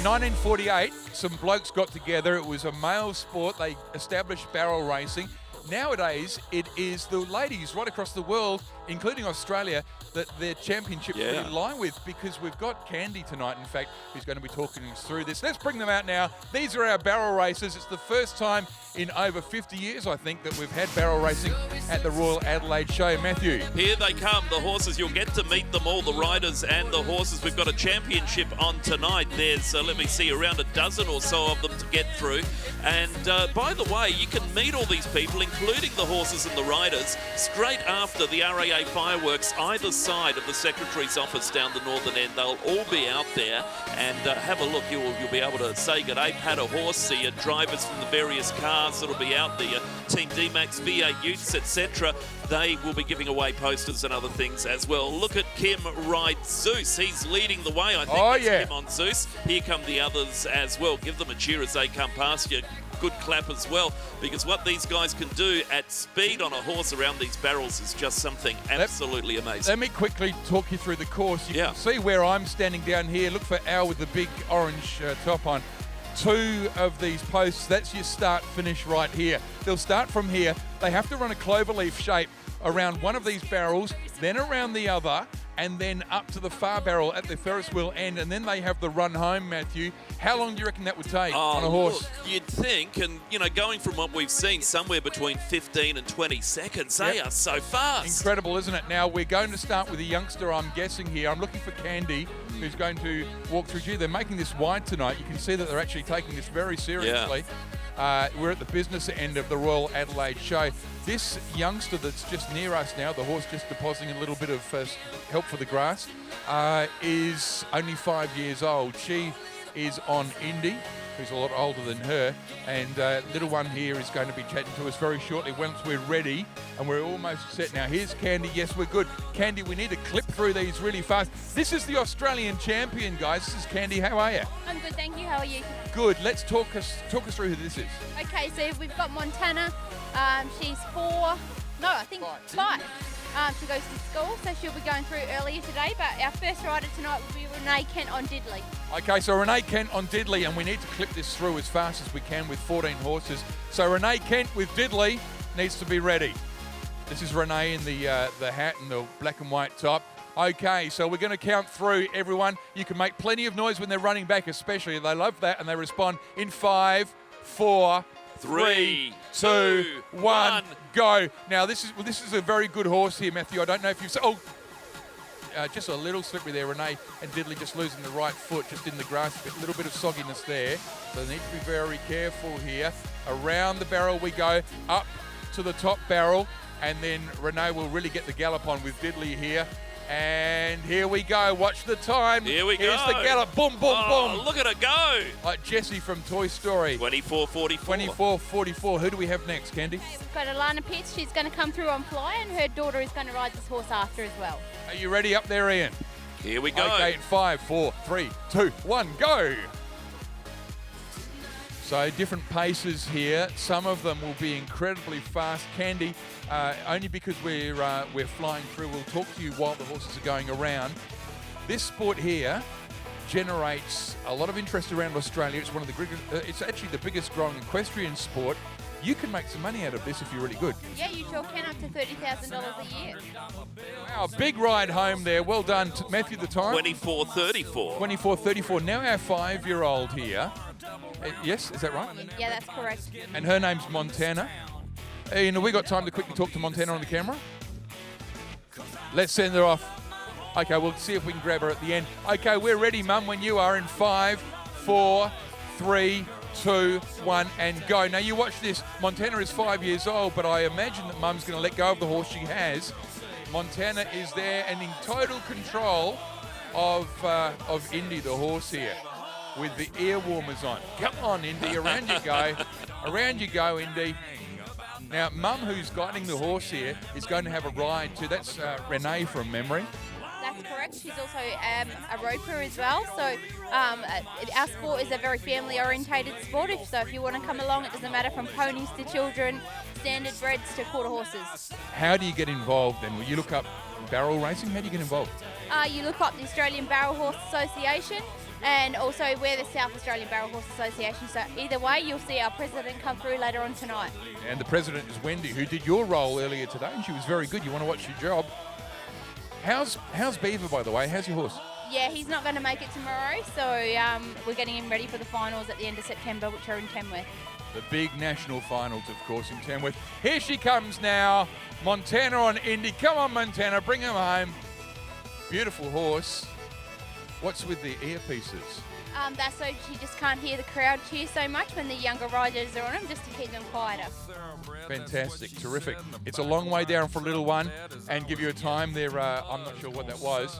1948, some blokes got together. It was a male sport. They established barrel racing. Nowadays, it is the ladies right across the world, including Australia, that their championships really lie with, because we've got Candy tonight, in fact, who's going to be talking us through this. Let's bring them out now. These are our barrel racers. It's the first time in over 50 years, I think, that we've had barrel racing at the Royal Adelaide Show. Matthew. Here they come, the horses. You'll get to meet them all, the riders and the horses. We've got a championship on tonight. There's, let me see, around a dozen or so of them to get through. And by the way, you can meet all these people, including the horses and the riders, straight after the RAA fireworks, either side of the Secretary's office down the northern end. They'll all be out there, and have a look. You'll be able to say good day, pat a horse, see drivers from the various cars that'll be out there, Team D-Max, V8 Utes, etc. They will be giving away posters and other things as well. Look at Kim ride Zeus. He's leading the way, I think. Kim on Zeus. Here come the others as well. Give them a cheer as they come past you. Good clap as well, because what these guys can do at speed on a horse around these barrels is just something absolutely amazing. Let me quickly talk you through the course. You can see where I'm standing down here. Look for Al with the big orange top on. Two of these posts, that's your start finish right here. They'll start from here. They have to run a cloverleaf shape around one of these barrels, then around the other, and then up to the far barrel at the Ferris wheel end, and then they have the run home, Matthew. How long do you reckon that would take on a horse? Look, you'd think, and going from what we've seen, somewhere between 15 and 20 seconds, they are so fast. Incredible, isn't it? Now, we're going to start with a youngster, I'm guessing here. I'm looking for Candy, who's going to walk through. Gee, they're making this wide tonight. You can see that they're actually taking this very seriously. We're at the business end of the Royal Adelaide Show. This youngster that's just near us now, the horse just depositing a little bit of help for the grass, is only 5 years old. She is on Indy, who's a lot older than her, and little one here is going to be chatting to us very shortly once we're ready, and we're almost set now. Here's Candy. Yes, we're good. Candy, we need to clip through these really fast. This is the Australian champion, guys. This is Candy. How are you? I'm good, thank you. How are you? Good. Let's talk us through who this is. Okay, so we've got Montana. She's 4. No, I think 5. She goes to school, so she'll be going through earlier today. But our first rider tonight will be Renee Kent on Diddley. Okay, so Renee Kent on Diddley, and we need to clip this through as fast as we can with 14 horses. So Renee Kent with Diddley needs to be ready. This is Renee in the hat and the black and white top. Okay, so we're going to count through, everyone. You can make plenty of noise when they're running back, especially. They love that, and they respond in 5, 4, 3, 2, 1, go. Now, this is a very good horse here, Matthew. I don't know if you've seen... just a little slippery there. Renee and Diddley just losing the right foot, just in the grass. A little bit of sogginess there. So they need to be very careful here. Around the barrel we go, up to the top barrel, and then Renee will really get the gallop on with Diddley here. And here we go. Watch the time. Here we go. Here's the gallop. Boom, boom, boom. Look at it go. Like Jessie from Toy Story. 24:44. 24:44. Who do we have next, Candy? We've got Alana Pitts. She's going to come through on Fly, and her daughter is going to ride this horse after as well. Are you ready up there, Ian? Here we go. Okay, 5, 4, 3, 2, 1, go. So different paces here. Some of them will be incredibly fast. Candy, only because we're flying through, we'll talk to you while the horses are going around. This sport here generates a lot of interest around Australia. It's one of the it's actually the biggest growing equestrian sport. You can make some money out of this if you're really good. Yeah, you sure can, up to $30,000 a year. Wow, big ride home there. Well done, Matthew. The time? 24:34. 24:34. Now our 5-year-old here. Yes, is that right? Yeah, that's correct. And her name's Montana. Hey, we got time to quickly talk to Montana on the camera? Let's send her off. Okay, we'll see if we can grab her at the end. Okay, we're ready, Mum, when you are in 5, 4, 3, 2, 1, and go. Now, you watch this. Montana is 5 years old, but I imagine that Mum's going to let go of the horse she has. Montana is there and in total control of Indy, the horse here, with the ear warmers on. Come on, Indy, around you go. Around you go, Indy. Now, Mum, who's guiding the horse here, is going to have a ride too. That's Renee from memory. That's correct. She's also a roper as well. So our sport is a very family-orientated sport. So if you want to come along, it doesn't matter from ponies to children, standard breds to quarter horses. How do you get involved then? Will you look up barrel racing? How do you get involved? You look up the Australian Barrel Horse Association, And also we're the South Australian Barrel Horse Association, so either way you'll see our president come through later on tonight. And the president is Wendy, who did your role earlier today, and she was very good. You want to watch your job. How's Beaver, by the way? How's your horse? Yeah, he's not going to make it tomorrow, so we're getting him ready for the finals at the end of September, which are in Tamworth. The big national finals, of course, in Tamworth. Here she comes now, Montana on Indy. Come on, Montana, bring him home. Beautiful horse. What's with the earpieces? That's so she just can't hear the crowd cheer so much when the younger riders are on him, just to keep them quieter. Fantastic, terrific. It's a long way down for a little one, and give you a time there. I'm not sure what that was.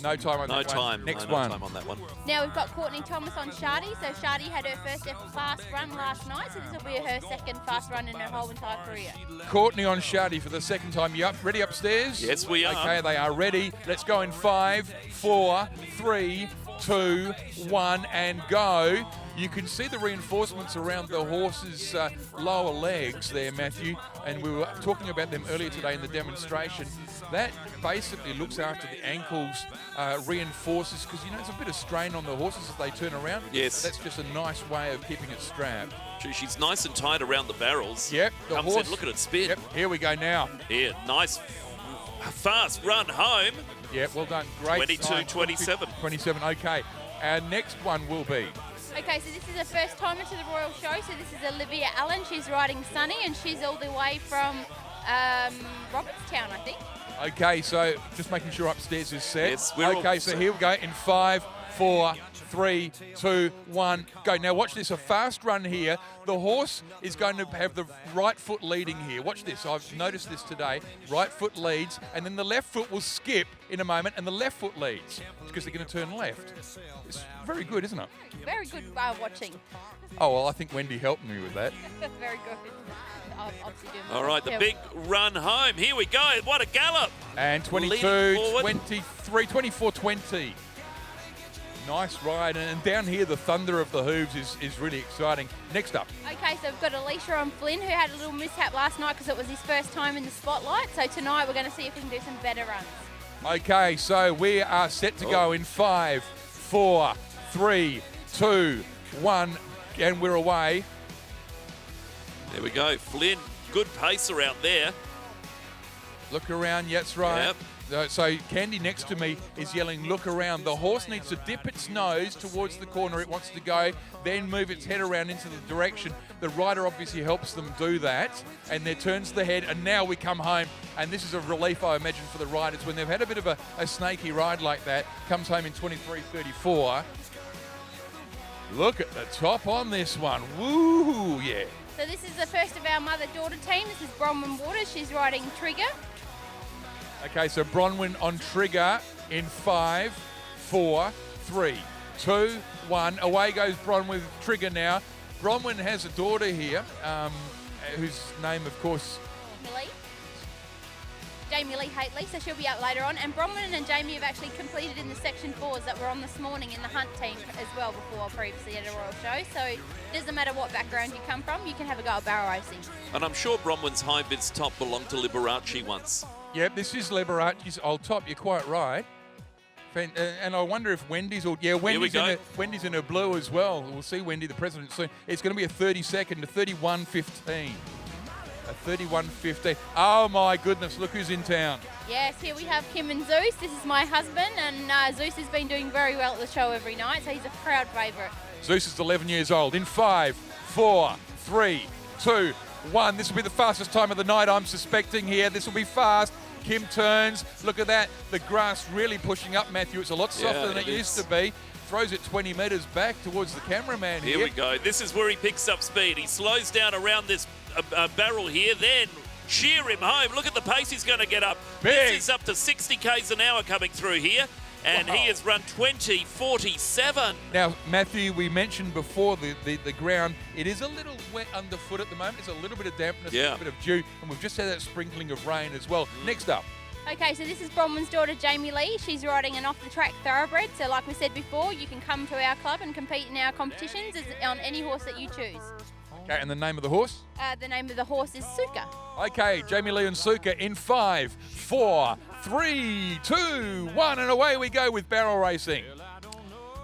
No time on that one. Next one. No time on that one. Now we've got Courtney Thomas on Shardy. So Shardy had her first ever fast run last night, so this will be her second fast run in her whole entire career. Courtney on Shardy for the second time. You up? Ready upstairs? Yes, we are. Okay, they are ready. Let's go in 5, 4, 3, 2, 1, and go. You can see the reinforcements around the horse's lower legs there, Matthew, and we were talking about them earlier today in the demonstration. That basically looks after the ankles, reinforces, because, you know, there's a bit of strain on the horses as they turn around. Yes. That's just a nice way of keeping it strapped. She's nice and tight around the barrels. Yep. The Comes horse, in, look at it spin. Yep, here we go now. Here, nice fast run home. Yeah, well done. Great. 22-27. 27, okay. Our next one will be... Okay, so this is her first timer to the Royal Show. So this is Olivia Allen. She's riding Sunny, and she's all the way from Robertstown, I think. Okay, so just making sure upstairs is set. Yes, we're okay, all so set. here we go in 5, 4, 3, 2, 1, go. Now watch this, a fast run here. The horse is going to have the right foot leading here. Watch this, I've noticed this today. Right foot leads, and then the left foot will skip in a moment, and the left foot leads because they're going to turn left. It's very good, isn't it? Very good watching. Oh, well, I think Wendy helped me with that. Very good. I'll obviously do my All right, the job. big run home. Here we go. What a gallop. And 22, Leading forward. 23, 24, 20. Nice ride, and down here the thunder of the hooves is really exciting. Next up. Okay, so we've got Alicia on Flynn, who had a little mishap last night because it was his first time in the spotlight. So tonight we're going to see if we can do some better runs. Okay, so we are set to go in 5, 4, 3, 2, 1, and we're away. There we go. Flynn, good pacer out there. Look around, yes, right. Yep. So Candy next to me is yelling, look around. The horse needs to dip its nose towards the corner it wants to go, then move its head around into the direction. The rider obviously helps them do that, and there turns the head, and now we come home. And this is a relief, I imagine, for the riders when they've had a bit of a snaky ride like that. Comes home in 23:34. Look at the top on this one. Woo, yeah. So this is the first of our mother-daughter team. This is Bronwyn Waters. She's riding Trigger. Okay, so Bronwyn on Trigger in 5, 4, 3, 2, 1. Away goes Bronwyn with Trigger now. Bronwyn has a daughter here, whose name, of course... Jamie Lee Haitley, so she'll be out later on. And Bronwyn and Jamie have actually competed in the Section 4s that were on this morning in the Hunt team as well before previously at a Royal Show. So it doesn't matter what background you come from, you can have a go at barrel racing. And I'm sure Bronwyn's high bids top belonged to Liberace once. Yep, this is Liberace's old top. You're quite right. And I wonder if Wendy's or Wendy's in her blue as well. We'll see Wendy, the president, soon. It's going to be a 30-second, a 31:15. A 31:15. Oh my goodness! Look who's in town. Yes, here we have Kim and Zeus. This is my husband, and Zeus has been doing very well at the show every night, so he's a proud favourite. Zeus is 11 years old. In 5, 4, 3, 2, 1. This will be the fastest time of the night, I'm suspecting here. This will be fast. Kim turns. Look at that. The grass really pushing up, Matthew. It's a lot softer than it used to be. Throws it 20 metres back towards the cameraman here. Here we go. This is where he picks up speed. He slows down around this barrel here, then sheer him home. Look at the pace he's going to get up. Big. This is up to 60 k's an hour coming through here, and he has run 20:47. Now, Matthew, we mentioned before the ground, it is a little wet underfoot at the moment. There's a little bit of dampness, a little bit of dew, and we've just had that sprinkling of rain as well. Next up. Okay, so this is Bronwyn's daughter, Jamie Lee. She's riding an off-the-track thoroughbred. So like we said before, you can come to our club and compete in our competitions on any horse that you choose. Okay, and the name of the horse? The name of the horse is Suka. Okay, Jamie Lee and Suka in 5, 4, 3, 2, 1, and away we go with barrel racing.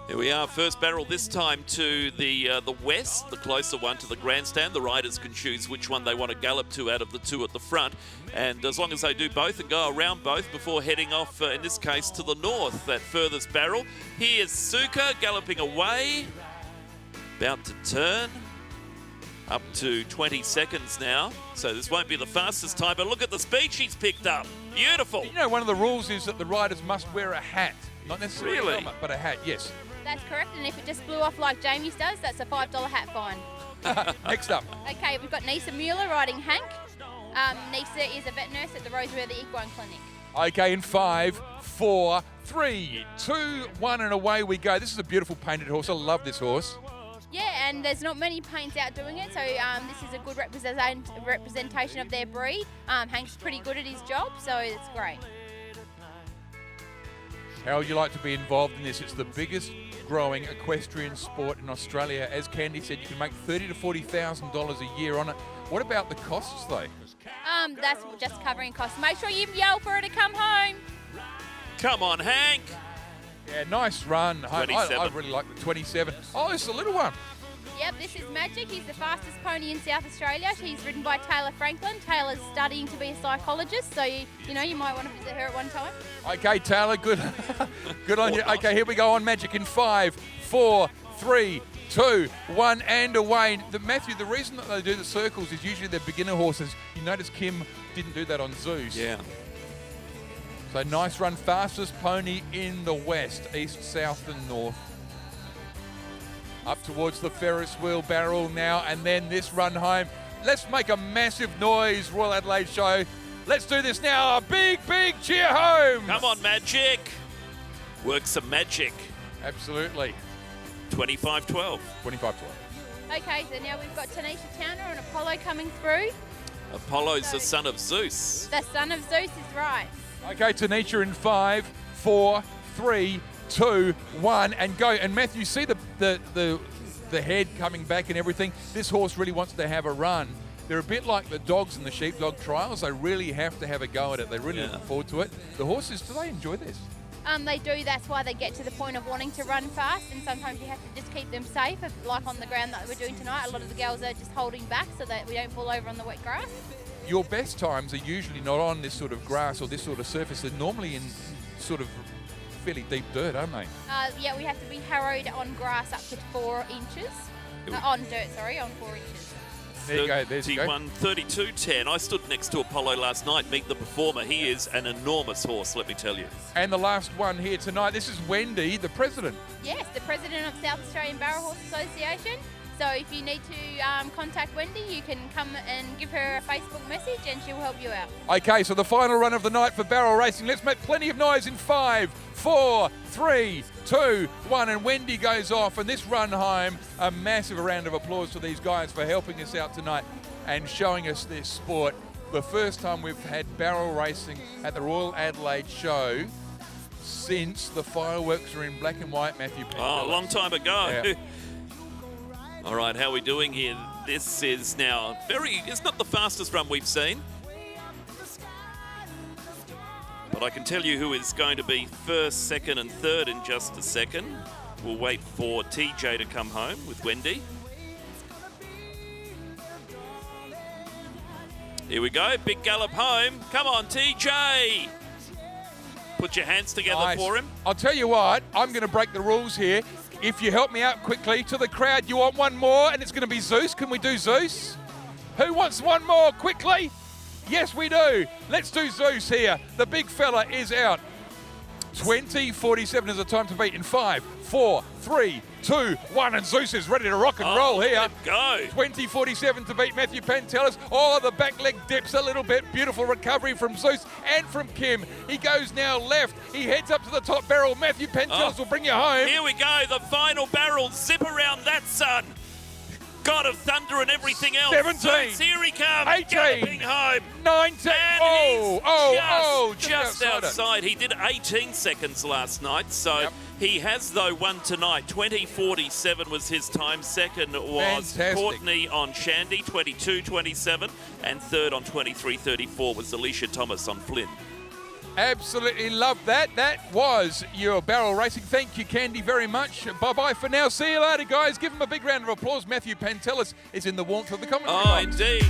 Here we are, first barrel this time to the west, the closer one to the grandstand. The riders can choose which one they want to gallop to out of the two at the front. And as long as they do both and go around both before heading off, in this case, to the north, that furthest barrel. Here's Suka galloping away, about to turn. Up to 20 seconds now. So this won't be the fastest time, but look at the speed she's picked up. Beautiful. You know, one of the rules is that the riders must wear a hat. Not necessarily a Really? helmet, but a hat, yes. That's correct, and if it just blew off like Jamie's does, that's a $5 hat fine. Next up. Okay, we've got Nisa Mueller riding Hank. Nisa is a vet nurse at the Roseworthy Equine Clinic. Okay, in 5, 4, 3, 2, 1, and away we go. This is a beautiful painted horse. I love this horse. Yeah, and there's not many paints out doing it, so this is a good representation of their breed. Hank's pretty good at his job, so it's great. How would you like to be involved in this? It's the biggest growing equestrian sport in Australia. As Candy said, you can make $30,000 to $40,000 a year on it. What about the costs, though? That's just covering costs. Make sure you yell for her to come home. Come on, Hank. Yeah, nice run. I 27. really like the 27. Oh, it's a little one. Yep, this is Magic. He's the fastest pony in South Australia. He's ridden by Taylor Franklin. Taylor's studying to be a psychologist, so you might want to visit her at one time. Okay, Taylor, good. Good on you. Okay, here we go on Magic in 5, 4, 3, 2, 1, and away. Matthew, the reason that they do the circles is usually they're beginner horses. You notice Kim didn't do that on Zeus. Yeah. So nice run, fastest pony in the west, east, south, and north. Up towards the Ferris wheel barrel now, and then this run home. Let's make a massive noise, Royal Adelaide Show. Let's do this now. A big, big cheer home. Come on, Magic. Work some magic. Absolutely. 25-12. 25-12. Okay, so now we've got Tanisha Towner and Apollo coming through. Apollo's the son of Zeus. The son of Zeus is right. Okay, Tanisha in 5, 4, 3, 2, 1, and go. And Matthew, see the head coming back and everything. This horse really wants to have a run. They're a bit like the dogs in the sheepdog trials. They really have to have a go at it. They're really looking forward to it. The horses, do they enjoy this? They do. That's why they get to the point of wanting to run fast, and sometimes you have to just keep them safe. Like on the ground that we're doing tonight, a lot of the girls are just holding back so that we don't fall over on the wet grass. Your best times are usually not on this sort of grass or this sort of surface. They're normally in sort of fairly deep dirt, aren't they? Yeah, we have to be harrowed on grass up to 4 inches. On dirt, sorry, on 4 inches. There you go, there's you go. 32-10. I stood next to Apollo last night, meet the performer. He is an enormous horse, let me tell you. And the last one here tonight, this is Wendy, the president. Yes, the president of South Australian Barrel Horse Association. So if you need to contact Wendy, you can come and give her a Facebook message and she'll help you out. Okay, so the final run of the night for barrel racing. Let's make plenty of noise in 5, 4, 3, 2, 1. And Wendy goes off. And this run home, a massive round of applause to these guys for helping us out tonight and showing us this sport. The first time we've had barrel racing at the Royal Adelaide Show since the fireworks were in black and white, Matthew. Oh, a long time ago. Yeah. All right, how are we doing here? This is now it's not the fastest run we've seen. But I can tell you who is going to be first, second, and third in just a second. We'll wait for TJ to come home with Wendy. Here we go, big gallop home. Come on, TJ. Put your hands together for him. I'll tell you what, I'm going to break the rules here. If you help me out quickly to the crowd, you want one more, and it's going to be Zeus. Can we do Zeus? Who wants one more quickly? Yes, we do. Let's do Zeus here. The big fella is out. 20:47 is the time to beat in 5, 4, 3, 2, 1, and Zeus is ready to rock and roll here. Let's go. 20:47 to beat Matthew Pantelis. Oh, the back leg dips a little bit. Beautiful recovery from Zeus and from Kim. He goes now left. He heads up to the top barrel. Matthew Pantelis will bring you home. Here we go, the final barrel. Zip around that, son. God of thunder and everything else. 17. Zeus, here he comes. 18. Galloping home. 19. And Just outside. He did 18 seconds last night, so he has, though, won tonight. 20:47 was his time. Second was Fantastic. Courtney on Shandy, 22:27. And third on 23:34 was Alicia Thomas on Flynn. Absolutely love that. That was your barrel racing. Thank you, Candy, very much. Bye-bye for now. See you later, guys. Give them a big round of applause. Matthew Pantelis is in the warmth of the commentary box. Indeed.